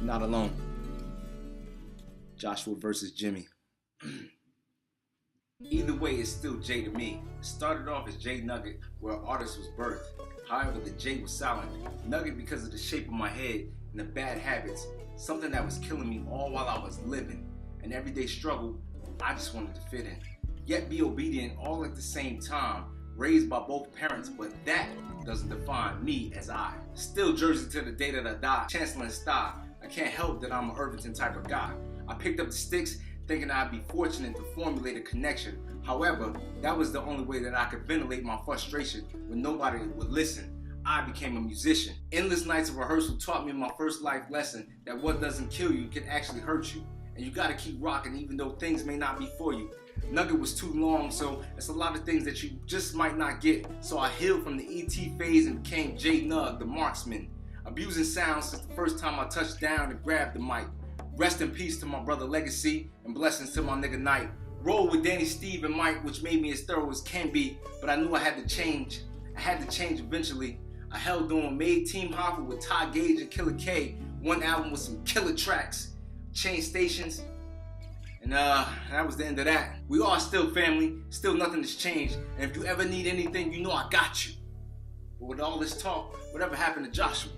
Not alone. Joshua versus Jimmy. Either way, it's still J to me. It started off as J Nugget, where an artist was birthed. However, the J was silent. Nugget because of the shape of my head and the bad habits, something that was killing me all while I was living. An everyday struggle, I just wanted to fit in. Yet be obedient all at the same time, raised by both parents, but that doesn't define me as I. Still Jersey to the day that I die, Chancellor in style. I can't help that I'm an Irvington type of guy. I picked up the sticks thinking I'd be fortunate to formulate a connection. However, that was the only way that I could ventilate my frustration when nobody would listen. I became a musician. Endless nights of rehearsal taught me my first life lesson that what doesn't kill you can actually hurt you. And you gotta keep rocking even though things may not be for you. Nugget was too long, so it's a lot of things that you just might not get. So I healed from the ET phase and became J Nug, the marksman. Abusing sound since the first time I touched down and grabbed the mic. Rest in peace to my brother Legacy and blessings to my nigga Knight. Roll with Danny, Steve, and Mike, which made me as thorough as can be, but I knew I had to change. I had to change eventually. I held on, made Team Hoffa with Ty Gage and Killer K, one album with some killer tracks, Chain Stations, and that was the end of that. We are still family, still nothing has changed, and if you ever need anything, you know I got you. But with all this talk, whatever happened to Joshua?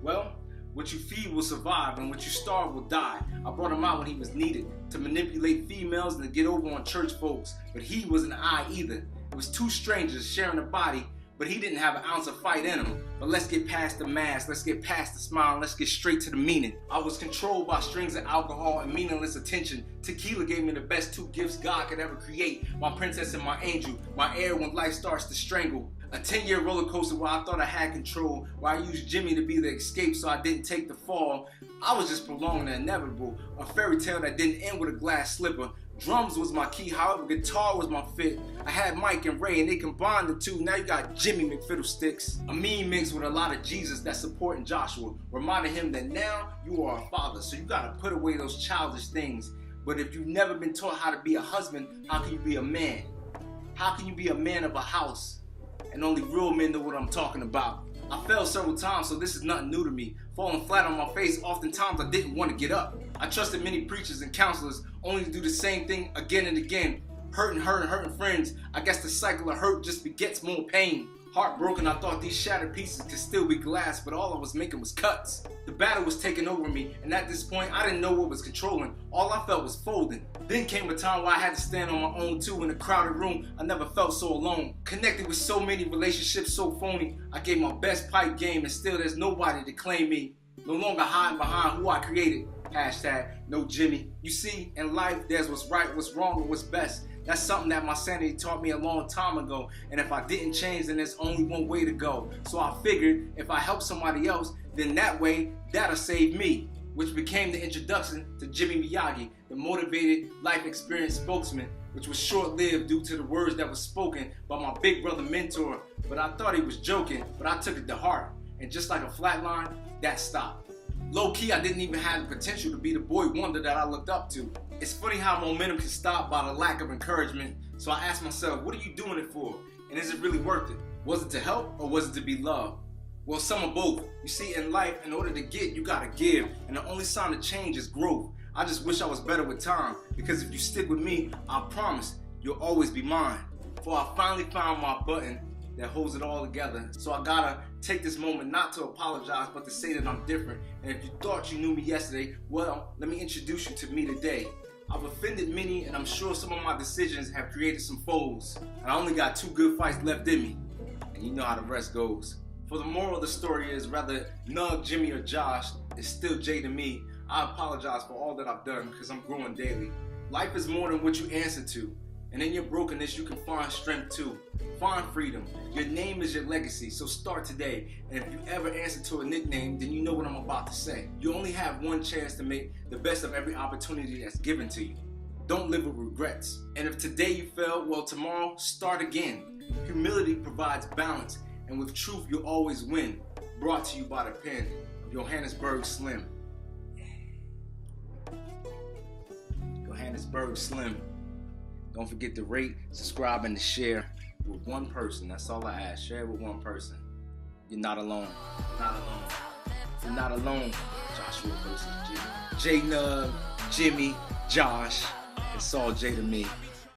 Well, what you feed will survive, and what you starve will die. I brought him out when he was needed, to manipulate females and to get over on church folks, but he wasn't I either. It was two strangers sharing a body, but he didn't have an ounce of fight in him. But let's get past the mask, let's get past the smile, and let's get straight to the meaning. I was controlled by strings of alcohol and meaningless attention. Tequila gave me the best two gifts God could ever create. My princess and my angel, my air when life starts to strangle. A 10-year roller coaster where I thought I had control, where I used Jimmy to be the escape so I didn't take the fall. I was just prolonging the inevitable, a fairy tale that didn't end with a glass slipper. Drums was my key, however guitar was my fit. I had Mike and Ray and they combined the two, now you got Jimmy McFiddlesticks. A mean mix with a lot of Jesus that's supporting Joshua, reminding him that now you are a father, so you gotta put away those childish things. But if you've never been taught how to be a husband, how can you be a man? How can you be a man of a house? And only real men know what I'm talking about. I fell several times, so this is nothing new to me. Falling flat on my face, oftentimes I didn't want to get up. I trusted many preachers and counselors, only to do the same thing again and again. Hurting friends. I guess the cycle of hurt just begets more pain. Heartbroken, I thought these shattered pieces could still be glass, but all I was making was cuts. The battle was taking over me, and at this point, I didn't know what was controlling. All I felt was folding. Then came a time where I had to stand on my own too. In a crowded room, I never felt so alone. Connected with so many relationships so phony. I gave my best pipe game, and still there's nobody to claim me. No longer hiding behind who I created. Hashtag no Jimmy. You see, in life, there's what's right, what's wrong, and what's best. That's something that my sanity taught me a long time ago. And if I didn't change, then there's only one way to go. So I figured if I help somebody else, then that way, that'll save me. Which became the introduction to Jimmy Miyagi, the motivated life experience spokesman, which was short-lived due to the words that were spoken by my big brother mentor. But I thought he was joking, but I took it to heart. And just like a flat line, that stopped. Low-key, I didn't even have the potential to be the boy wonder that I looked up to. It's funny how momentum can stop by the lack of encouragement. So I asked myself, what are you doing it for? And is it really worth it? Was it to help or was it to be loved? Well, some of both. You see, in life, in order to get, you gotta give. And the only sign of change is growth. I just wish I was better with time. Because if you stick with me, I promise you'll always be mine. For I finally found my button that holds it all together. So I gotta take this moment not to apologize, but to say that I'm different. And if you thought you knew me yesterday, well, let me introduce you to me today. I've offended many, and I'm sure some of my decisions have created some foes. And I only got 2 good fights left in me. And you know how the rest goes. For the moral of the story is, whether Nug, Jimmy, or Josh, it's still J to me. I apologize for all that I've done, because I'm growing daily. Life is more than what you answer to. And in your brokenness, you can find strength too. Find freedom. Your name is your legacy, so start today. And if you ever answer to a nickname, then you know what I'm about to say. You only have one chance to make the best of every opportunity that's given to you. Don't live with regrets. And if today you fail, well, tomorrow, start again. Humility provides balance, and with truth, you'll always win. Brought to you by the pen of Johannesburg Slim. Johannesburg Slim. Don't forget to rate, subscribe, and to share with one person. That's all I ask. Share it with one person. You're not alone. You're not alone. You're not alone, Joshua. short versus Jimmy. J Nug, Jimmy, Josh. It's all J to me.